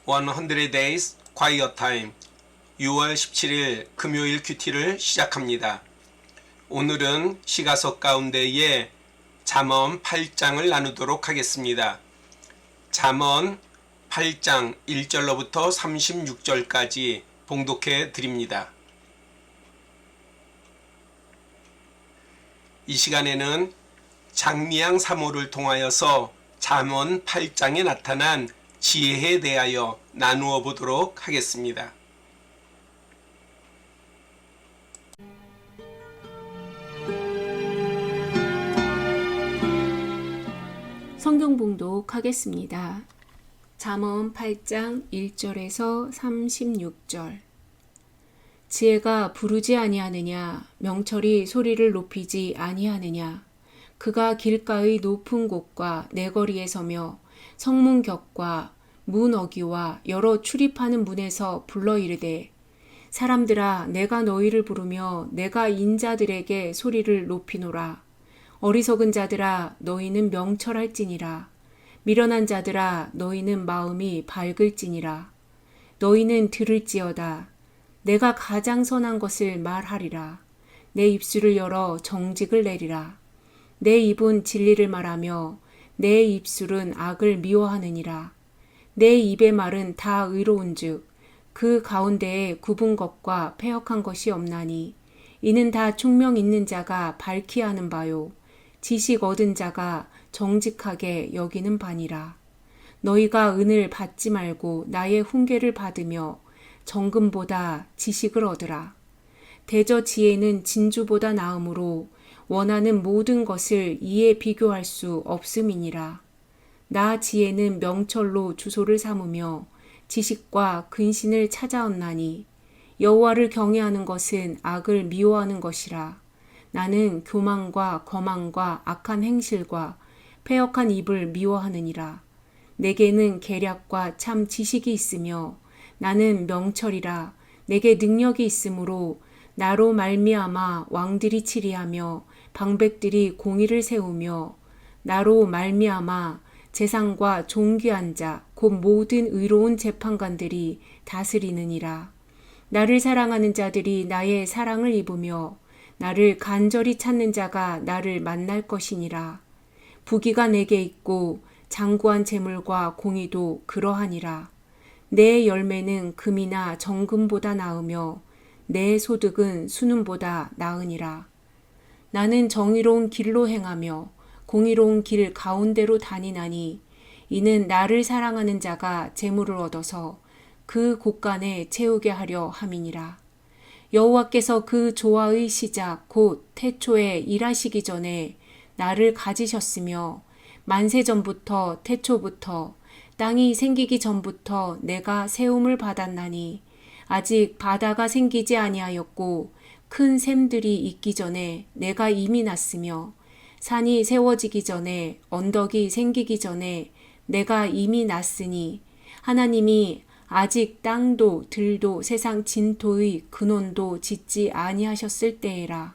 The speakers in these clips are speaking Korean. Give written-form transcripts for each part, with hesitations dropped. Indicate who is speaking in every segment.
Speaker 1: 100 Days Quiet Time 6월 17일 금요일 큐티를 시작합니다. 오늘은 시가석 가운데에 잠언 8장을 나누도록 하겠습니다. 잠언 8장 1절로부터 36절까지 봉독해 드립니다. 이 시간에는 장미양 사모를 통하여서 잠언 8장에 나타난 지혜에 대하여 나누어 보도록 하겠습니다.
Speaker 2: 성경 봉독하겠습니다. 잠언 8장 1절에서 36절. 지혜가 부르지 아니하느냐, 명철이 소리를 높이지 아니하느냐. 그가 길가의 높은 곳과 내거리에 서며 성문 곁과 문 어귀와 여러 출입하는 문에서 불러 이르되, 사람들아, 내가 너희를 부르며 내가 인자들에게 소리를 높이노라. 어리석은 자들아, 너희는 명철할지니라. 미련한 자들아, 너희는 마음이 밝을지니라. 너희는 들을지어다. 내가 가장 선한 것을 말하리라. 내 입술을 열어 정직을 내리라. 내 입은 진리를 말하며 내 입술은 악을 미워하느니라. 내 입의 말은 다 의로운즉 그 가운데에 굽은 것과 패역한 것이 없나니 이는 다 총명 있는 자가 밝히 하는 바요 지식 얻은 자가 정직하게 여기는 바니라. 너희가 은을 받지 말고 나의 훈계를 받으며 정금보다 지식을 얻으라. 대저 지혜는 진주보다 나음으로 원하는 모든 것을 이에 비교할 수 없음이니라. 나 지혜는 명철로 주소를 삼으며 지식과 근신을 찾아왔나니 여호와를 경외하는 것은 악을 미워하는 것이라. 나는 교만과 거만과 악한 행실과 패역한 입을 미워하느니라. 내게는 계략과 참 지식이 있으며 나는 명철이라. 내게 능력이 있으므로 나로 말미암아 왕들이 치리하며 방백들이 공의를 세우며 나로 말미암아 재상과 존귀한 자 곧 모든 의로운 재판관들이 다스리느니라. 나를 사랑하는 자들이 나의 사랑을 입으며 나를 간절히 찾는 자가 나를 만날 것이니라. 부귀가 내게 있고 장구한 재물과 공의도 그러하니라. 내 열매는 금이나 정금보다 나으며 내 소득은 순음보다 나으니라. 나는 정의로운 길로 행하며 공의로운 길 가운데로 다니나니 이는 나를 사랑하는 자가 재물을 얻어서 그 곳간에 채우게 하려 함이니라. 여호와께서 그 조화의 시작 곧 태초에 일하시기 전에 나를 가지셨으며 만세 전부터 태초부터 땅이 생기기 전부터 내가 세움을 받았나니 아직 바다가 생기지 아니하였고 큰 샘들이 있기 전에 내가 이미 났으며 산이 세워지기 전에 언덕이 생기기 전에 내가 이미 났으니 하나님이 아직 땅도 들도 세상 진토의 근원도 짓지 아니하셨을 때에라.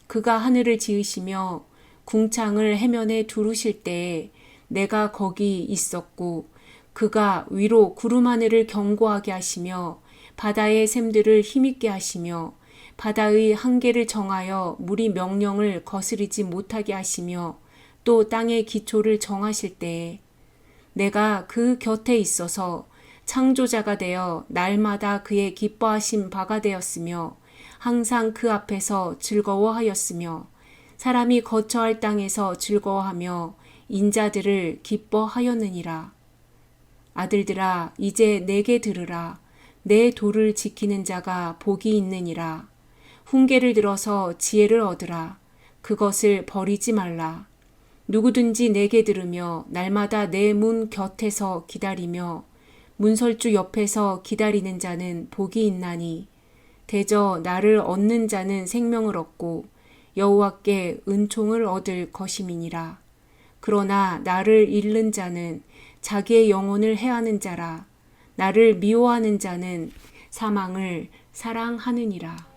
Speaker 2: 그가 하늘을 지으시며 궁창을 해면에 두르실 때에 내가 거기 있었고 그가 위로 구름 하늘을 견고하게 하시며 바다의 샘들을 힘있게 하시며 바다의 한계를 정하여 물이 명령을 거스르지 못하게 하시며 또 땅의 기초를 정하실 때에 내가 그 곁에 있어서 창조자가 되어 날마다 그의 기뻐하신 바가 되었으며 항상 그 앞에서 즐거워하였으며 사람이 거처할 땅에서 즐거워하며 인자들을 기뻐하였느니라. 아들들아, 이제 내게 들으라. 내 도를 지키는 자가 복이 있느니라. 훈계를 들어서 지혜를 얻으라. 그것을 버리지 말라. 누구든지 내게 들으며 날마다 내 문 곁에서 기다리며 문설주 옆에서 기다리는 자는 복이 있나니 대저 나를 얻는 자는 생명을 얻고 여호와께 은총을 얻을 것임이니라. 그러나 나를 잃는 자는 자기의 영혼을 해하는 자라. 나를 미워하는 자는 사망을 사랑하느니라.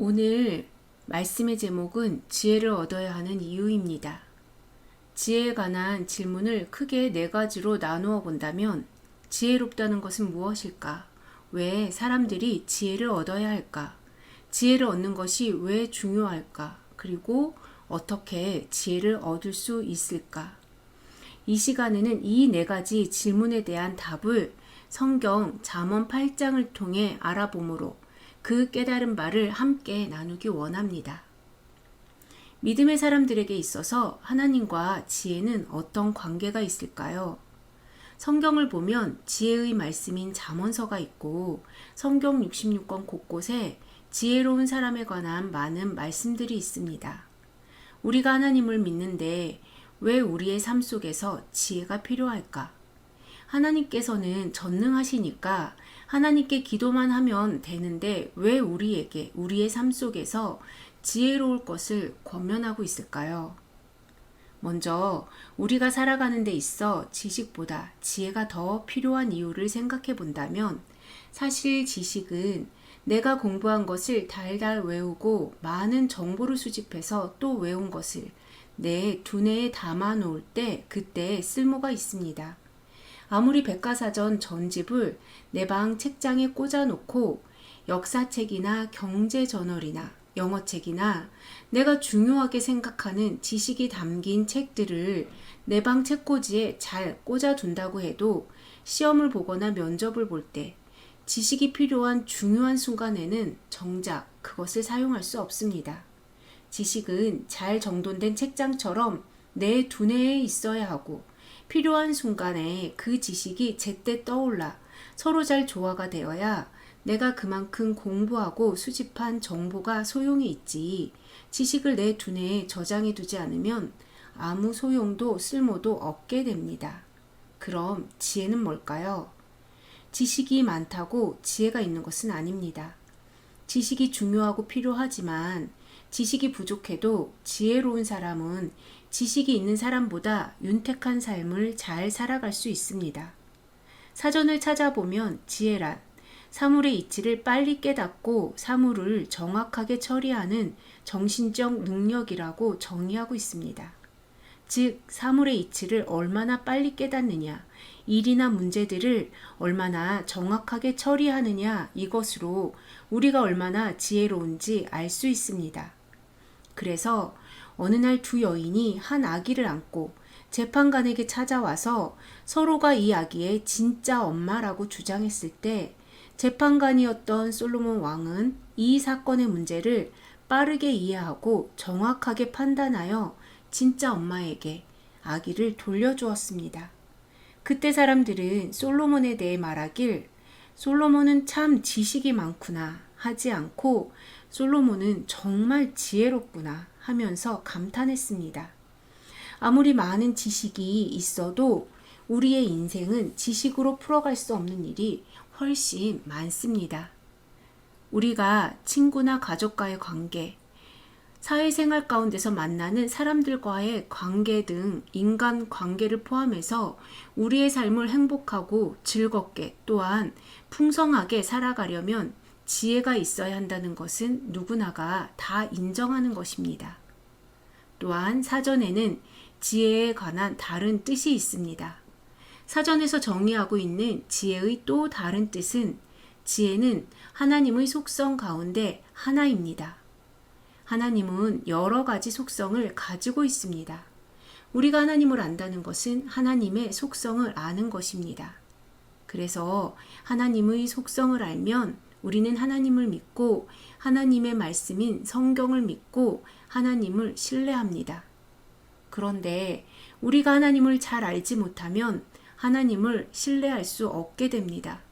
Speaker 2: 오늘 말씀의 제목은 지혜를 얻어야 하는 이유입니다. 지혜에 관한 질문을 크게 4가지로 나누어 본다면 지혜롭다는 것은 무엇일까? 왜 사람들이 지혜를 얻어야 할까? 지혜를 얻는 것이 왜 중요할까? 그리고 어떻게 지혜를 얻을 수 있을까? 이 시간에는 이 4가지 질문에 대한 답을 성경 잠언 8장을 통해 알아보므로 그 깨달은 바를 함께 나누기 원합니다. 믿음의 사람들에게 있어서 하나님과 지혜는 어떤 관계가 있을까요? 성경을 보면 지혜의 말씀인 잠언서가 있고 성경 66권 곳곳에 지혜로운 사람에 관한 많은 말씀들이 있습니다. 우리가 하나님을 믿는데 왜 우리의 삶 속에서 지혜가 필요할까? 하나님께서는 전능하시니까 하나님께 기도만 하면 되는데 왜 우리에게 우리의 삶 속에서 지혜로울 것을 권면하고 있을까요? 먼저 우리가 살아가는 데 있어 지식보다 지혜가 더 필요한 이유를 생각해 본다면 사실 지식은 내가 공부한 것을 달달 외우고 많은 정보를 수집해서 또 외운 것을 내 두뇌에 담아 놓을 때 그때 쓸모가 있습니다. 아무리 백과사전 전집을 내 방 책장에 꽂아 놓고 역사책이나 경제저널이나 영어책이나 내가 중요하게 생각하는 지식이 담긴 책들을 내 방 책꽂이에 잘 꽂아둔다고 해도 시험을 보거나 면접을 볼 때 지식이 필요한 중요한 순간에는 정작 그것을 사용할 수 없습니다. 지식은 잘 정돈된 책장처럼 내 두뇌에 있어야 하고 필요한 순간에 그 지식이 제때 떠올라 서로 잘 조화가 되어야 내가 그만큼 공부하고 수집한 정보가 소용이 있지 지식을 내 두뇌에 저장해 두지 않으면 아무 소용도 쓸모도 없게 됩니다. 그럼 지혜는 뭘까요? 지식이 많다고 지혜가 있는 것은 아닙니다. 지식이 중요하고 필요하지만 지식이 부족해도 지혜로운 사람은 지식이 있는 사람보다 윤택한 삶을 잘 살아갈 수 있습니다. 사전을 찾아보면 지혜란 사물의 이치를 빨리 깨닫고 사물을 정확하게 처리하는 정신적 능력이라고 정의하고 있습니다. 즉, 사물의 이치를 얼마나 빨리 깨닫느냐, 일이나 문제들을 얼마나 정확하게 처리하느냐, 이것으로 우리가 얼마나 지혜로운지 알 수 있습니다. 그래서 어느 날 두 여인이 한 아기를 안고 재판관에게 찾아와서 서로가 이 아기의 진짜 엄마라고 주장했을 때 재판관이었던 솔로몬 왕은 이 사건의 문제를 빠르게 이해하고 정확하게 판단하여 진짜 엄마에게 아기를 돌려주었습니다. 그때 사람들은 솔로몬에 대해 말하길 솔로몬은 참 지식이 많구나 하지 않고 솔로몬은 정말 지혜롭구나 하면서 감탄했습니다. 아무리 많은 지식이 있어도 우리의 인생은 지식으로 풀어갈 수 없는 일이 훨씬 많습니다. 우리가 친구나 가족과의 관계, 사회생활 가운데서 만나는 사람들과의 관계 등 인간 관계를 포함해서 우리의 삶을 행복하고 즐겁게 또한 풍성하게 살아가려면 지혜가 있어야 한다는 것은 누구나가 다 인정하는 것입니다. 또한 사전에는 지혜에 관한 다른 뜻이 있습니다. 사전에서 정의하고 있는 지혜의 또 다른 뜻은 지혜는 하나님의 속성 가운데 하나입니다. 하나님은 여러 가지 속성을 가지고 있습니다. 우리가 하나님을 안다는 것은 하나님의 속성을 아는 것입니다. 그래서 하나님의 속성을 알면 우리는 하나님을 믿고 하나님의 말씀인 성경을 믿고 하나님을 신뢰합니다. 그런데 우리가 하나님을 잘 알지 못하면 하나님을 신뢰할 수 없게 됩니다.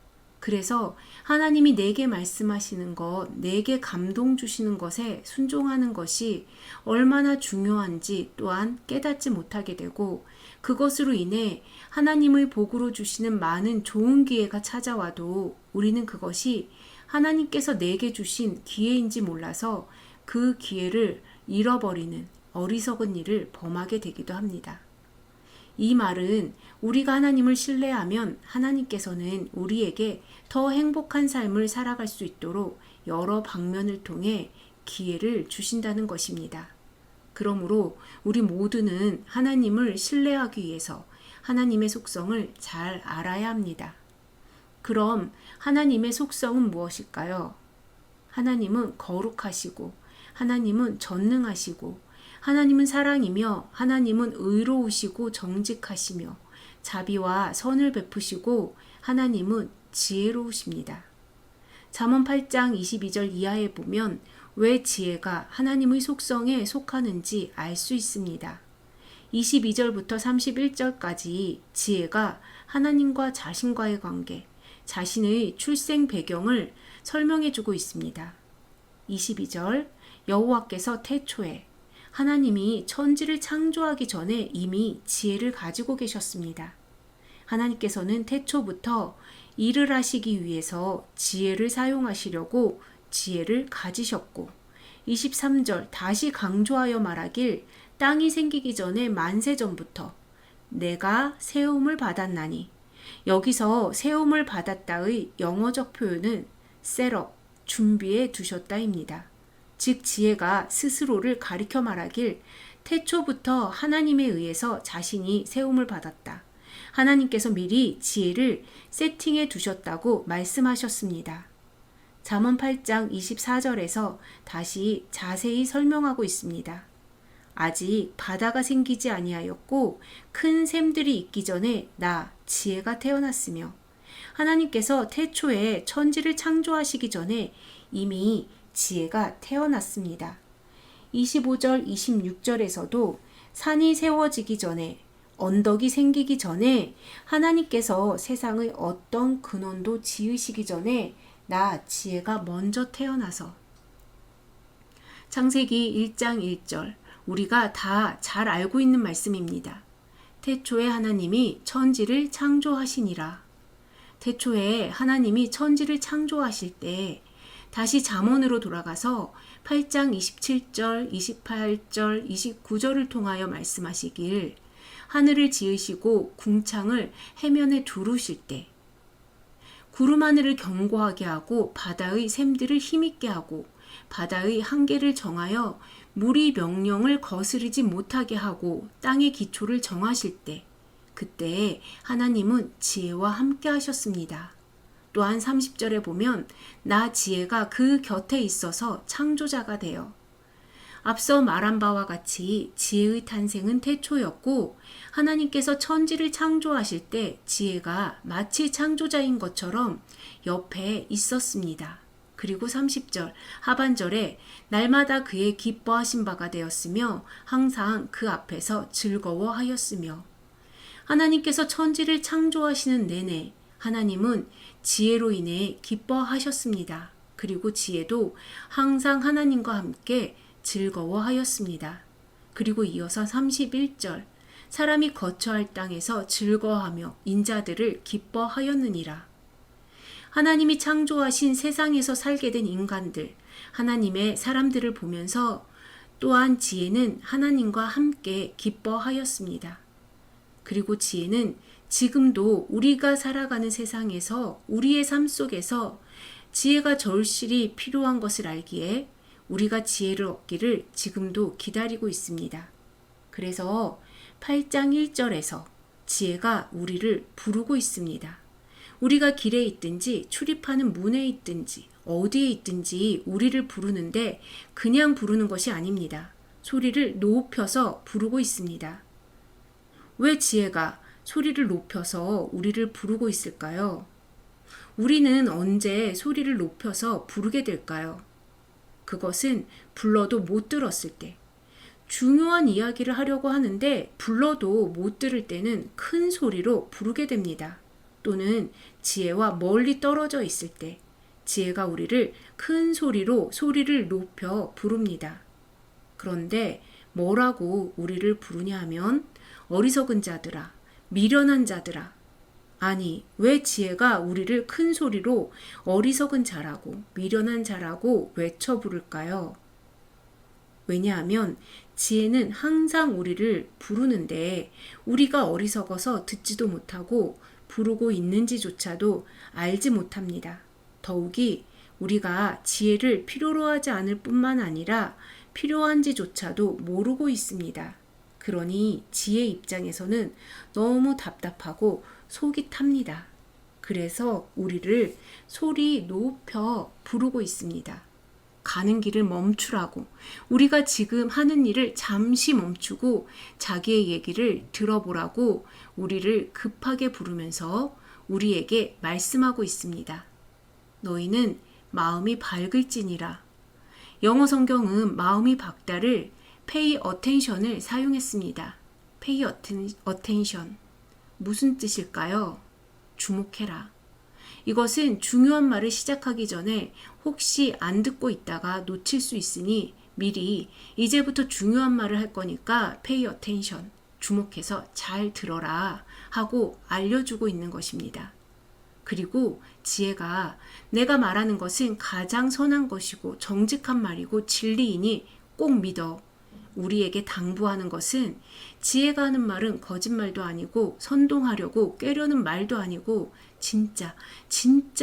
Speaker 2: 그래서 하나님이 내게 말씀하시는 것, 내게 감동 주시는 것에 순종하는 것이 얼마나 중요한지 또한 깨닫지 못하게 되고 그것으로 인해 하나님의 복으로 주시는 많은 좋은 기회가 찾아와도 우리는 그것이 하나님께서 내게 주신 기회인지 몰라서 그 기회를 잃어버리는 어리석은 일을 범하게 되기도 합니다. 이 말은 우리가 하나님을 신뢰하면 하나님께서는 우리에게 더 행복한 삶을 살아갈 수 있도록 여러 방면을 통해 기회를 주신다는 것입니다. 그러므로 우리 모두는 하나님을 신뢰하기 위해서 하나님의 속성을 잘 알아야 합니다. 그럼 하나님의 속성은 무엇일까요? 하나님은 거룩하시고, 하나님은 전능하시고, 하나님은 사랑이며, 하나님은 의로우시고 정직하시며, 자비와 선을 베푸시고, 하나님은 지혜로우십니다. 잠언 8장 22절 이하에 보면 왜 지혜가 하나님의 속성에 속하는지 알 수 있습니다. 22절부터 31절까지 지혜가 하나님과 자신과의 관계, 자신의 출생 배경을 설명해 주고 있습니다. 22절, 여호와께서 태초에 하나님이 천지를 창조하기 전에 이미 지혜를 가지고 계셨습니다. 하나님께서는 태초부터 일을 하시기 위해서 지혜를 사용하시려고 지혜를 가지셨고, 23절 다시 강조하여 말하길 땅이 생기기 전에 만세 전부터 내가 세움을 받았나니, 여기서 세움을 받았다의 영어적 표현은 셋업, 준비해 두셨다입니다. 즉 지혜가 스스로를 가리켜 말하길 태초부터 하나님에 의해서 자신이 세움을 받았다. 하나님께서 미리 지혜를 세팅해 두셨다고 말씀하셨습니다. 잠언 8장 24절에서 다시 자세히 설명하고 있습니다. 아직 바다가 생기지 아니하였고 큰 샘들이 있기 전에 나 지혜가 태어났으며, 하나님께서 태초에 천지를 창조하시기 전에 이미 지혜가 태어났습니다. 25절 26절에서도 산이 세워지기 전에, 언덕이 생기기 전에, 하나님께서 세상의 어떤 근원도 지으시기 전에 나 지혜가 먼저 태어나서, 창세기 1장 1절, 우리가 다 잘 알고 있는 말씀입니다. 태초에 하나님이 천지를 창조하시니라. 태초에 하나님이 천지를 창조하실 때 다시 잠언으로 돌아가서 8장 27절, 28절, 29절을 통하여 말씀하시길, 하늘을 지으시고 궁창을 해면에 두르실 때, 구름 하늘을 견고하게 하고 바다의 샘들을 힘있게 하고 바다의 한계를 정하여 물이 명령을 거스르지 못하게 하고 땅의 기초를 정하실 때, 그때 하나님은 지혜와 함께 하셨습니다. 또한 30절에 보면 나 지혜가 그 곁에 있어서 창조자가 되어, 앞서 말한 바와 같이 지혜의 탄생은 태초였고, 하나님께서 천지를 창조하실 때 지혜가 마치 창조자인 것처럼 옆에 있었습니다. 그리고 30절 하반절에 날마다 그의 기뻐하신 바가 되었으며 항상 그 앞에서 즐거워하였으며, 하나님께서 천지를 창조하시는 내내 하나님은 지혜로 인해 기뻐하셨습니다. 그리고 지혜도 항상 하나님과 함께 즐거워하였습니다. 그리고 이어서 31절, 사람이 거처할 땅에서 즐거워하며 인자들을 기뻐하였느니라. 하나님이 창조하신 세상에서 살게 된 인간들, 하나님의 사람들을 보면서 또한 지혜는 하나님과 함께 기뻐하였습니다. 그리고 지혜는 지금도 우리가 살아가는 세상에서 우리의 삶 속에서 지혜가 절실히 필요한 것을 알기에 우리가 지혜를 얻기를 지금도 기다리고 있습니다. 그래서 8장 1절에서 지혜가 우리를 부르고 있습니다. 우리가 길에 있든지 출입하는 문에 있든지 어디에 있든지 우리를 부르는데 그냥 부르는 것이 아닙니다. 소리를 높여서 부르고 있습니다. 왜 지혜가 소리를 높여서 우리를 부르고 있을까요? 우리는 언제 소리를 높여서 부르게 될까요? 그것은 불러도 못 들었을 때, 중요한 이야기를 하려고 하는데 불러도 못 들을 때는 큰 소리로 부르게 됩니다. 또는 지혜와 멀리 떨어져 있을 때 지혜가 우리를 큰 소리로 소리를 높여 부릅니다. 그런데 뭐라고 우리를 부르냐 하면 어리석은 자들아, 미련한 자들아. 아니, 왜 지혜가 우리를 큰 소리로 어리석은 자라고 미련한 자라고 외쳐 부를까요? 왜냐하면 지혜는 항상 우리를 부르는데 우리가 어리석어서 듣지도 못하고 부르고 있는지조차도 알지 못합니다. 더욱이 우리가 지혜를 필요로 하지 않을 뿐만 아니라 필요한지조차도 모르고 있습니다. 그러니 지혜 입장에서는 너무 답답하고 속이 탑니다. 그래서 우리를 소리 높여 부르고 있습니다. 가는 길을 멈추라고, 우리가 지금 하는 일을 잠시 멈추고 자기의 얘기를 들어보라고 우리를 급하게 부르면서 우리에게 말씀하고 있습니다. 너희는 마음이 밝을지니라. 영어 성경은 마음이 밝다를 pay attention을 사용했습니다. pay attention. 무슨 뜻일까요? 주목해라. 이것은 중요한 말을 시작하기 전에 혹시 안 듣고 있다가 놓칠 수 있으니 미리 이제부터 중요한 말을 할 거니까 pay attention, 주목해서 잘 들어라 하고 알려주고 있는 것입니다. 그리고 지혜가 내가 말하는 것은 가장 선한 것이고 정직한 말이고 진리이니 꼭 믿어. 우리에게 당부하는 것은 지혜가 하는 말은 거짓말도 아니고 선동하려고 꾀려는 말도 아니고 진짜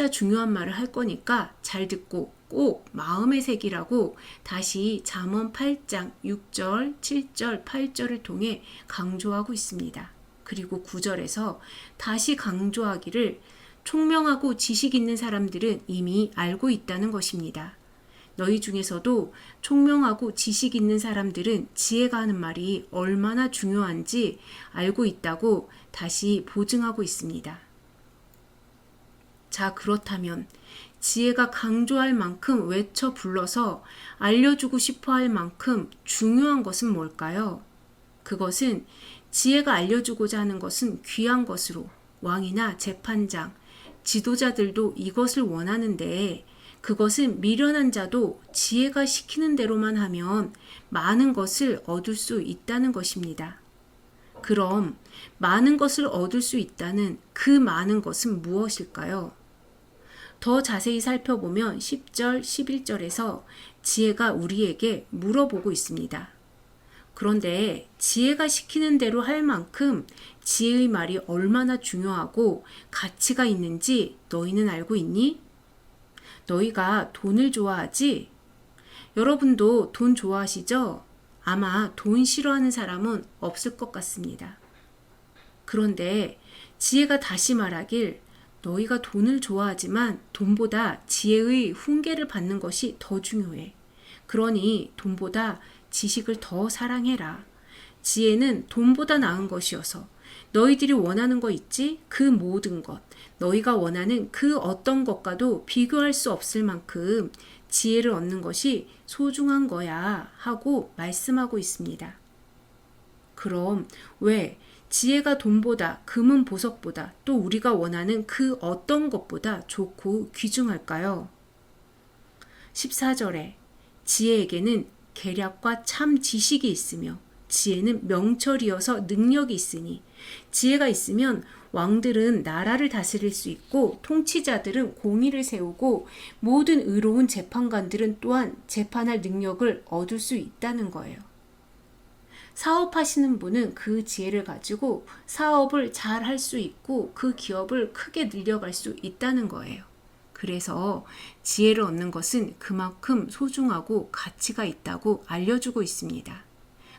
Speaker 2: 중요한 말을 할 거니까 잘 듣고 꼭 마음에 새기라고 다시 잠언 8장 6절, 7절, 8절을 통해 강조하고 있습니다. 그리고 9절에서 다시 강조하기를 총명하고 지식 있는 사람들은 이미 알고 있다는 것입니다. 너희 중에서도 총명하고 지식 있는 사람들은 지혜가 하는 말이 얼마나 중요한지 알고 있다고 다시 보증하고 있습니다. 자, 그렇다면 지혜가 강조할 만큼 외쳐 불러서 알려주고 싶어 할 만큼 중요한 것은 뭘까요? 그것은 지혜가 알려주고자 하는 것은 귀한 것으로 왕이나 재판장, 지도자들도 이것을 원하는데 그것은 미련한 자도 지혜가 시키는 대로만 하면 많은 것을 얻을 수 있다는 것입니다. 그럼 많은 것을 얻을 수 있다는 그 많은 것은 무엇일까요? 더 자세히 살펴보면 10절, 11절에서 지혜가 우리에게 물어보고 있습니다. 그런데 지혜가 시키는 대로 할 만큼 지혜의 말이 얼마나 중요하고 가치가 있는지 너희는 알고 있니? 너희가 돈을 좋아하지? 여러분도 돈 좋아하시죠? 아마 돈 싫어하는 사람은 없을 것 같습니다. 그런데 지혜가 다시 말하길 너희가 돈을 좋아하지만 돈보다 지혜의 훈계를 받는 것이 더 중요해. 그러니 돈보다 지식을 더 사랑해라. 지혜는 돈보다 나은 것이어서 너희들이 원하는 거 있지? 그 모든 것, 너희가 원하는 그 어떤 것과도 비교할 수 없을 만큼 지혜를 얻는 것이 소중한 거야 하고 말씀하고 있습니다. 그럼 왜 지혜가 돈보다, 금은 보석보다, 또 우리가 원하는 그 어떤 것보다 좋고 귀중할까요? 14절에 지혜에게는 계략과 참 지식이 있으며 지혜는 명철이어서 능력이 있으니 지혜가 있으면 왕들은 나라를 다스릴 수 있고 통치자들은 공의를 세우고 모든 의로운 재판관들은 또한 재판할 능력을 얻을 수 있다는 거예요. 사업하시는 분은 그 지혜를 가지고 사업을 잘 할 수 있고 그 기업을 크게 늘려갈 수 있다는 거예요. 그래서 지혜를 얻는 것은 그만큼 소중하고 가치가 있다고 알려주고 있습니다.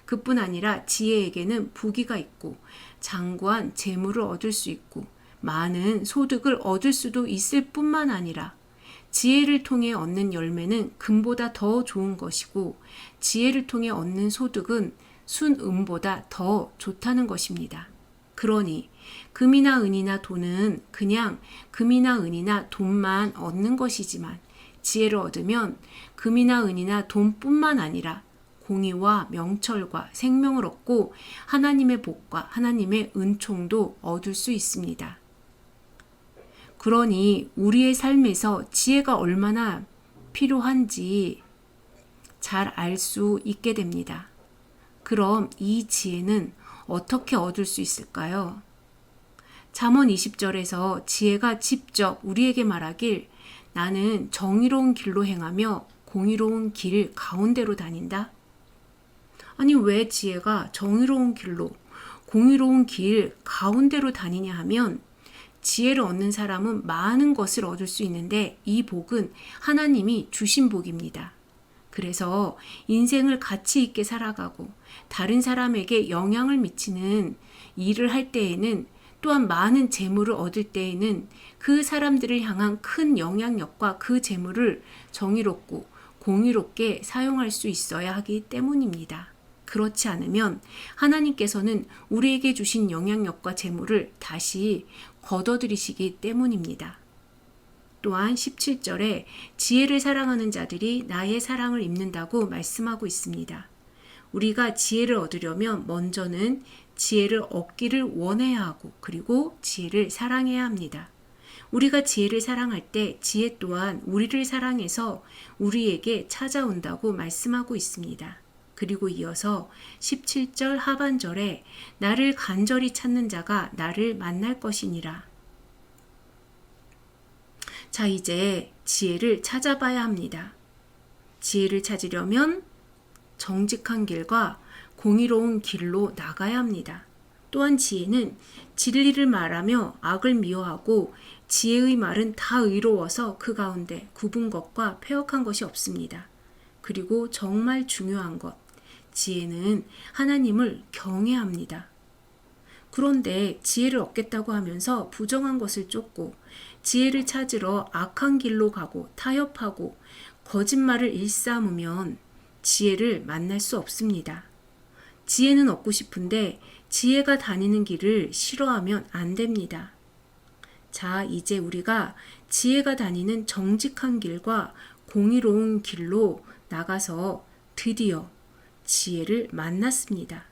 Speaker 2: 그뿐 아니라 지혜에게는 부귀가 있고 장구한 재물을 얻을 수 있고 많은 소득을 얻을 수도 있을 뿐만 아니라 지혜를 통해 얻는 열매는 금보다 더 좋은 것이고 지혜를 통해 얻는 소득은 순금보다 더 좋다는 것입니다. 그러니 금이나 은이나 돈은 그냥 금이나 은이나 돈만 얻는 것이지만 지혜를 얻으면 금이나 은이나 돈뿐만 아니라 공의와 명철과 생명을 얻고 하나님의 복과 하나님의 은총도 얻을 수 있습니다. 그러니 우리의 삶에서 지혜가 얼마나 필요한지 잘 알 수 있게 됩니다. 그럼 이 지혜는 어떻게 얻을 수 있을까요? 잠언 20절에서 지혜가 직접 우리에게 말하길 나는 정의로운 길로 행하며 공의로운 길 가운데로 다닌다. 아니 왜 지혜가 정의로운 길로 공의로운 길 가운데로 다니냐 하면 지혜를 얻는 사람은 많은 것을 얻을 수 있는데 이 복은 하나님이 주신 복입니다. 그래서 인생을 가치 있게 살아가고 다른 사람에게 영향을 미치는 일을 할 때에는 또한 많은 재물을 얻을 때에는 그 사람들을 향한 큰 영향력과 그 재물을 정의롭고 공의롭게 사용할 수 있어야 하기 때문입니다. 그렇지 않으면 하나님께서는 우리에게 주신 영향력과 재물을 다시 거둬들이시기 때문입니다. 또한 17절에 지혜를 사랑하는 자들이 나의 사랑을 입는다고 말씀하고 있습니다. 우리가 지혜를 얻으려면 먼저는 지혜를 얻기를 원해야 하고 그리고 지혜를 사랑해야 합니다. 우리가 지혜를 사랑할 때 지혜 또한 우리를 사랑해서 우리에게 찾아온다고 말씀하고 있습니다. 그리고 이어서 17절 하반절에 나를 간절히 찾는 자가 나를 만날 것이니라. 자, 이제 지혜를 찾아봐야 합니다. 지혜를 찾으려면 정직한 길과 공의로운 길로 나가야 합니다. 또한 지혜는 진리를 말하며 악을 미워하고 지혜의 말은 다 의로워서 그 가운데 굽은 것과 패역한 것이 없습니다. 그리고 정말 중요한 것, 지혜는 하나님을 경외합니다. 그런데 지혜를 얻겠다고 하면서 부정한 것을 쫓고 지혜를 찾으러 악한 길로 가고 타협하고 거짓말을 일삼으면 지혜를 만날 수 없습니다. 지혜는 얻고 싶은데 지혜가 다니는 길을 싫어하면 안 됩니다. 자, 이제 우리가 지혜가 다니는 정직한 길과 공의로운 길로 나가서 드디어 지혜를 만났습니다.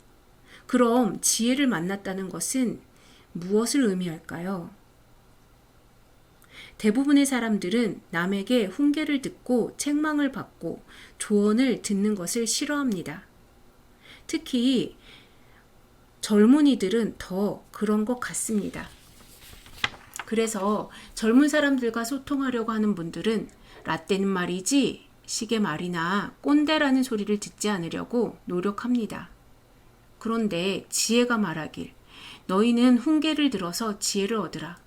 Speaker 2: 그럼 지혜를 만났다는 것은 무엇을 의미할까요? 대부분의 사람들은 남에게 훈계를 듣고 책망을 받고 조언을 듣는 것을 싫어합니다. 특히 젊은이들은 더 그런 것 같습니다. 그래서 젊은 사람들과 소통하려고 하는 분들은 라떼는 말이지 시계 말이나 꼰대라는 소리를 듣지 않으려고 노력합니다. 그런데 지혜가 말하길 너희는 훈계를 들어서 지혜를 얻으라.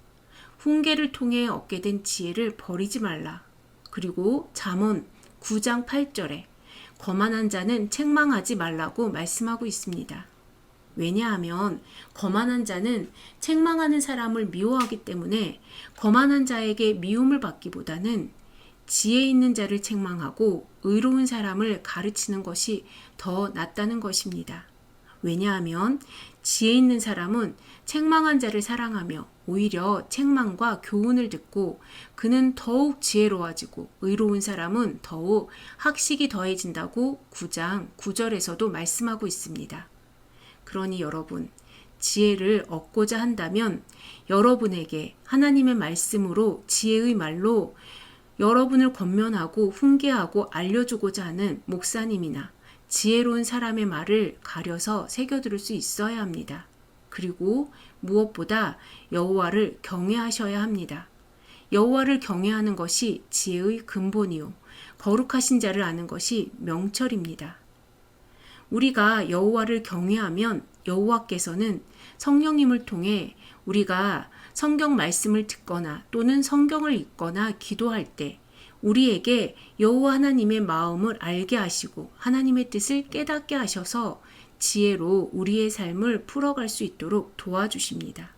Speaker 2: 훈계를 통해 얻게 된 지혜를 버리지 말라. 그리고 잠언 9장 8절에 거만한 자는 책망하지 말라고 말씀하고 있습니다. 왜냐하면 거만한 자는 책망하는 사람을 미워하기 때문에 거만한 자에게 미움을 받기보다는 지혜 있는 자를 책망하고 의로운 사람을 가르치는 것이 더 낫다는 것입니다. 왜냐하면 지혜 있는 사람은 책망한 자를 사랑하며 오히려 책망과 교훈을 듣고 그는 더욱 지혜로워지고 의로운 사람은 더욱 학식이 더해진다고 9장 9절에서도 말씀하고 있습니다. 그러니 여러분, 지혜를 얻고자 한다면 여러분에게 하나님의 말씀으로 지혜의 말로 여러분을 권면하고 훈계하고 알려주고자 하는 목사님이나 지혜로운 사람의 말을 가려서 새겨들을 수 있어야 합니다. 그리고 무엇보다 여호와를 경외하셔야 합니다. 여호와를 경외하는 것이 지혜의 근본이요 거룩하신 자를 아는 것이 명철입니다. 우리가 여호와를 경외하면 여호와께서는 성령님을 통해 우리가 성경 말씀을 듣거나 또는 성경을 읽거나 기도할 때 우리에게 여호와 하나님의 마음을 알게 하시고 하나님의 뜻을 깨닫게 하셔서 지혜로 우리의 삶을 풀어갈 수 있도록 도와주십니다.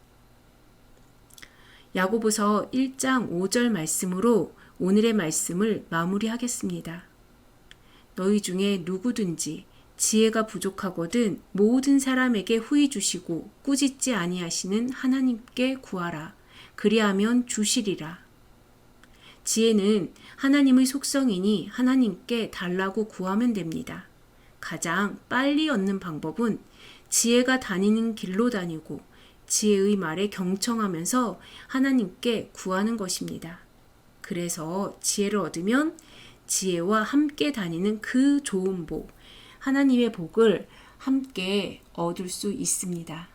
Speaker 2: 야고보서 1장 5절 말씀으로 오늘의 말씀을 마무리하겠습니다. 너희 중에 누구든지 지혜가 부족하거든 모든 사람에게 후히 주시고 꾸짖지 아니하시는 하나님께 구하라. 그리하면 주시리라. 지혜는 하나님의 속성이니 하나님께 달라고 구하면 됩니다. 가장 빨리 얻는 방법은 지혜가 다니는 길로 다니고 지혜의 말에 경청하면서 하나님께 구하는 것입니다. 그래서 지혜를 얻으면 지혜와 함께 다니는 그 좋은 복, 하나님의 복을 함께 얻을 수 있습니다.